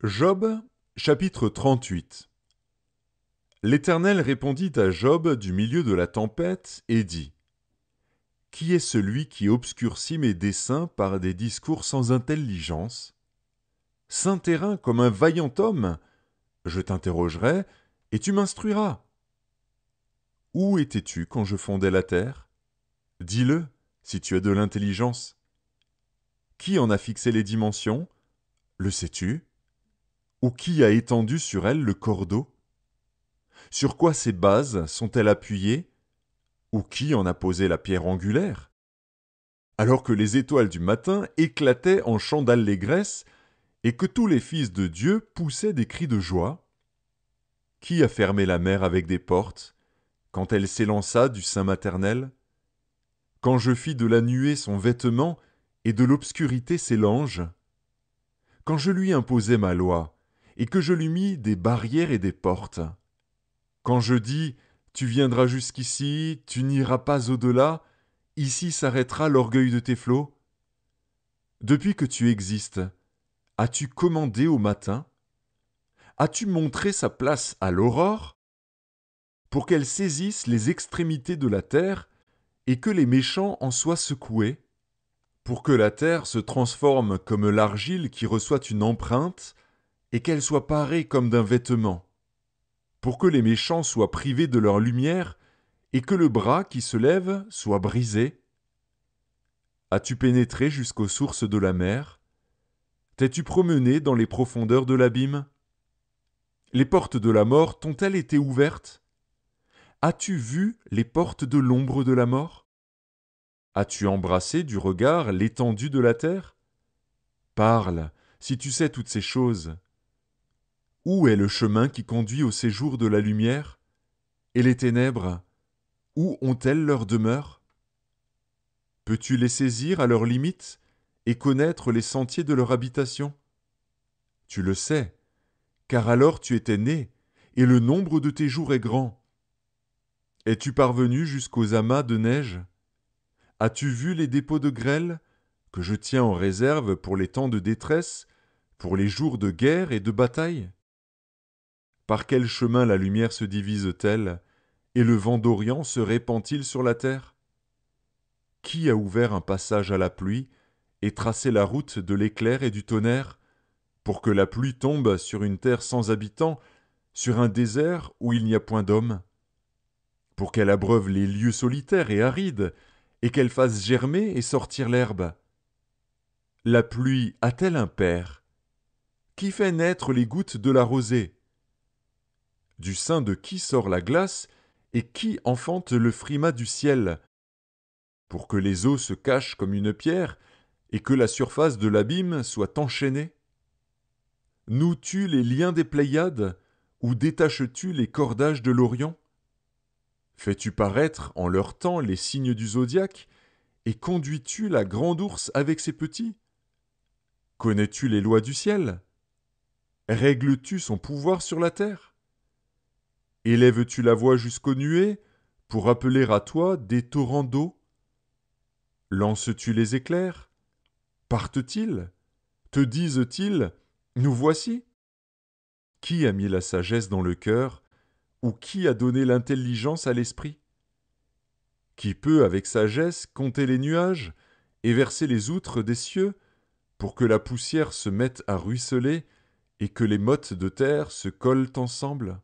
Job, chapitre 38. L'Éternel répondit à Job du milieu de la tempête et dit : Qui est celui qui obscurcit mes desseins par des discours sans intelligence ? Saint terrain comme un vaillant homme, je t'interrogerai et tu m'instruiras. Où étais-tu quand je fondais la terre ? Dis-le, si tu as de l'intelligence. Qui en a fixé les dimensions ? Le sais-tu ? Ou qui a étendu sur elles le cordeau ? Sur quoi ces bases sont-elles appuyées ? Ou qui en a posé la pierre angulaire ? Alors que les étoiles du matin éclataient en chants d'allégresse et que tous les fils de Dieu poussaient des cris de joie, qui a fermé la mer avec des portes quand elle s'élança du sein maternel ? Quand je fis de la nuée son vêtement et de l'obscurité ses langes ? Quand je lui imposai ma loi et que je lui mis des barrières et des portes ? Quand je dis : tu viendras jusqu'ici, tu n'iras pas au-delà, ici s'arrêtera l'orgueil de tes flots ? Depuis que tu existes, as-tu commandé au matin ? As-tu montré sa place à l'aurore ? Pour qu'elle saisisse les extrémités de la terre et que les méchants en soient secoués ? Pour que la terre se transforme comme l'argile qui reçoit une empreinte et qu'elle soit parée comme d'un vêtement ? Pour que les méchants soient privés de leur lumière et que le bras qui se lève soit brisé ? As-tu pénétré jusqu'aux sources de la mer ? T'es-tu promené dans les profondeurs de l'abîme ? Les portes de la mort t'ont-elles été ouvertes ? As-tu vu les portes de l'ombre de la mort ? As-tu embrassé du regard l'étendue de la terre ? Parle, si tu sais toutes ces choses. Où est le chemin qui conduit au séjour de la lumière ? Et les ténèbres, où ont-elles leur demeure ? Peux-tu les saisir à leurs limites et connaître les sentiers de leur habitation ? Tu le sais, car alors tu étais né, et le nombre de tes jours est grand. Es-tu parvenu jusqu'aux amas de neige ? As-tu vu les dépôts de grêle, que je tiens en réserve pour les temps de détresse, pour les jours de guerre et de bataille ? Par quel chemin la lumière se divise-t-elle, et le vent d'Orient se répand-il sur la terre ? Qui a ouvert un passage à la pluie, et tracé la route de l'éclair et du tonnerre, pour que la pluie tombe sur une terre sans habitants, sur un désert où il n'y a point d'homme ? Pour qu'elle abreuve les lieux solitaires et arides, et qu'elle fasse germer et sortir l'herbe ? La pluie a-t-elle un père ? Qui fait naître les gouttes de la rosée ? Du sein de qui sort la glace, et qui enfante le frimas du ciel ? Pour que les eaux se cachent comme une pierre, et que la surface de l'abîme soit enchaînée ? Noues-tu les liens des Pléiades, ou détaches-tu les cordages de l'Orient ? Fais-tu paraître en leur temps les signes du zodiaque, et conduis-tu la grande ours avec ses petits ? Connais-tu les lois du ciel ? Règles-tu son pouvoir sur la terre ? Élèves-tu la voix jusqu'aux nuées, pour appeler à toi des torrents d'eau ? Lances-tu les éclairs ? Partent-ils ? Te disent-ils : nous voici ? Qui a mis la sagesse dans le cœur, ou qui a donné l'intelligence à l'esprit ? Qui peut avec sagesse compter les nuages et verser les outres des cieux, pour que la poussière se mette à ruisseler et que les mottes de terre se collent ensemble ?